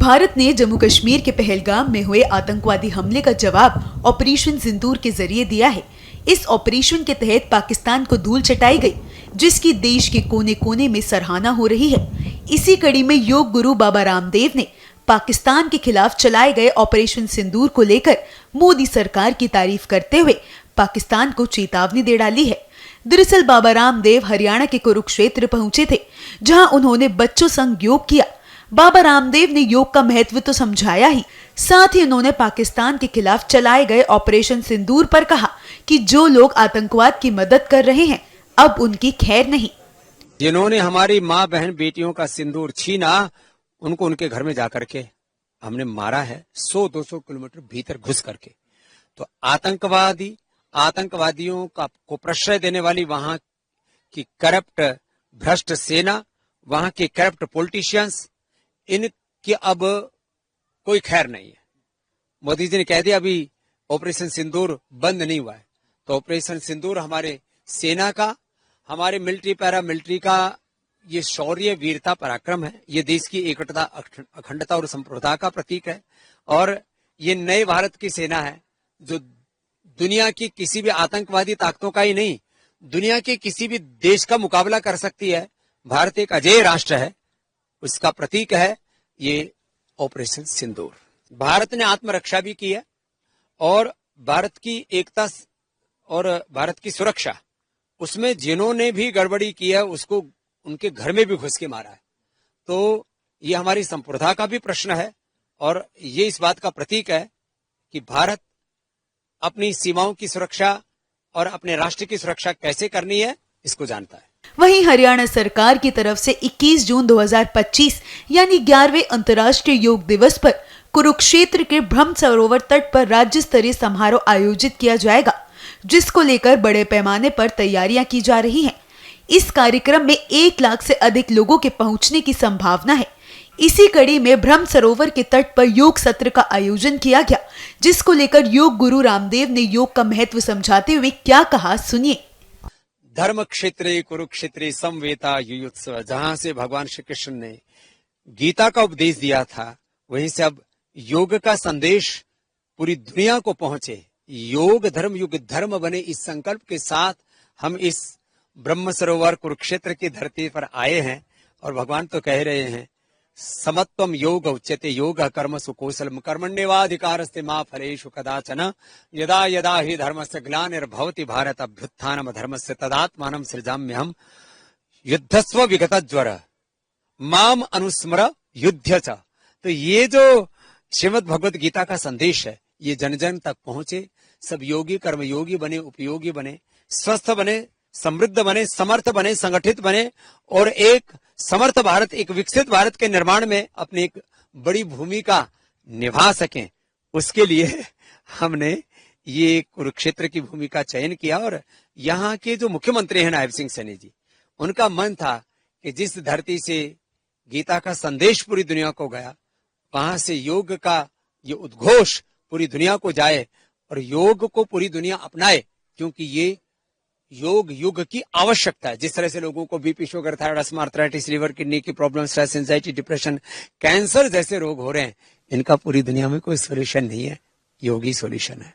भारत ने जम्मू कश्मीर के पहलगाम में हुए आतंकवादी हमले का जवाब ऑपरेशन सिंदूर के जरिए दिया है। इस ऑपरेशन के तहत पाकिस्तान को धूल चटाई गई, जिसकी देश के कोने कोने में सराहना हो रही है। इसी कड़ी में योग गुरु बाबा रामदेव ने पाकिस्तान के खिलाफ चलाए गए ऑपरेशन सिंदूर को लेकर मोदी सरकार की तारीफ करते हुए पाकिस्तान को चेतावनी दे डाली है। दरअसल बाबा रामदेव हरियाणा के कुरुक्षेत्र पहुंचे थे, जहां उन्होंने बच्चों संग योग किया। बाबा रामदेव ने योग का महत्व तो समझाया ही, साथ ही उन्होंने पाकिस्तान के खिलाफ चलाए गए ऑपरेशन सिंदूर पर कहा कि जो लोग आतंकवाद की मदद कर रहे हैं, अब उनकी खैर नहीं। जिन्होंने हमारी माँ बहन बेटियों का सिंदूर छीना, उनको उनके घर में जाकर के हमने मारा है, 100-200 किलोमीटर भीतर घुस करके। तो आतंकवादियों को प्रश्रय देने वाली वहां की करप्ट भ्रष्ट सेना, वहां के करप्ट पॉलिटिशियंस, इनकी अब कोई खैर नहीं है। मोदी जी ने कह दिया अभी ऑपरेशन सिंदूर बंद नहीं हुआ है, तो ऑपरेशन सिंदूर हमारे सेना का, हमारे मिलिट्री पैरा मिलिट्री का ये शौर्य वीरता पराक्रम है। ये देश की एकता अखंडता और संप्रभुता का प्रतीक है। और ये नए भारत की सेना है जो दुनिया की किसी भी आतंकवादी ताकतों का ही नहीं, दुनिया के किसी भी देश का मुकाबला कर सकती है। भारत एक अजेय राष्ट्र है, उसका प्रतीक है ये ऑपरेशन सिंदूर। भारत ने आत्मरक्षा भी की है और भारत की एकता और भारत की सुरक्षा, उसमें जिन्होंने भी गड़बड़ी की है उसको उनके घर में भी घुस के मारा है। तो ये हमारी संप्रभुता का भी प्रश्न है और ये इस बात का प्रतीक है कि भारत अपनी सीमाओं की सुरक्षा और अपने राष्ट्र की सुरक्षा कैसे करनी है, इसको जानता है। वहीं हरियाणा सरकार की तरफ से 21 जून 2025 यानी 11वें अंतर्राष्ट्रीय योग दिवस पर कुरुक्षेत्र के ब्रह्म सरोवर तट पर राज्य स्तरीय समारोह आयोजित किया जाएगा, जिसको लेकर बड़े पैमाने पर तैयारियां की जा रही हैं। इस कार्यक्रम में 1 लाख से अधिक लोगों के पहुंचने की संभावना है। इसी कड़ी में ब्रह्म सरोवर के तट पर योग सत्र का आयोजन किया गया, जिसको लेकर योग गुरु रामदेव ने योग का महत्व समझाते हुए क्या कहा, सुनिए। धर्म क्षेत्रे कुरुक्षेत्रे समवेता युयुत्सव, जहां से भगवान श्री कृष्ण ने गीता का उपदेश दिया था, वहीं से अब योग का संदेश पूरी दुनिया को पहुंचे। योग धर्म युग धर्म बने, इस संकल्प के साथ हम इस ब्रह्म सरोवर कुरुक्षेत्र की धरती पर आए हैं। और भगवान तो कह रहे हैं समत्वम योग उच्यते योग कर्म सुकौशलम कर्मण्येवाधिकारस्ते मा फलेषु कदाचन यदा यदा हि धर्मस्य ग्लानिर्भवति भारत अभ्युत्थानम धर्मस्य तदात्मानं सृजाम्यहम् युद्धस्व विगतज्वर माम अनुस्मर युद्ध च। तो ये जो श्रीमद् भगवत गीता का संदेश है, ये जन जन तक पहुंचे, सब योगी कर्मयोगी बने, उपयोगी बने, स्वस्थ बने, समृद्ध बने, समर्थ बने, संगठित बने और एक समर्थ भारत, एक विकसित भारत के निर्माण में अपनी एक बड़ी भूमिका निभा सकें। उसके लिए हमने ये कुरुक्षेत्र की भूमि का चयन किया। और यहाँ के जो मुख्यमंत्री हैं नायब सिंह सैनी जी, उनका मन था कि जिस धरती से गीता का संदेश पूरी दुनिया को गया, वहां से योग का ये उद्घोष पूरी दुनिया को जाए और योग को पूरी दुनिया अपनाए, क्योंकि ये योग युग की आवश्यकता है। जिस तरह से लोगों को BP, sugar, thyroid, asthma, arthritis, liver, kidney की problem, stress, anxiety, depression, cancer जैसे रोग हो रहे हैं, इनका पूरी दुनिया में कोई सोल्यूशन नहीं है, योगी सोल्यूशन है।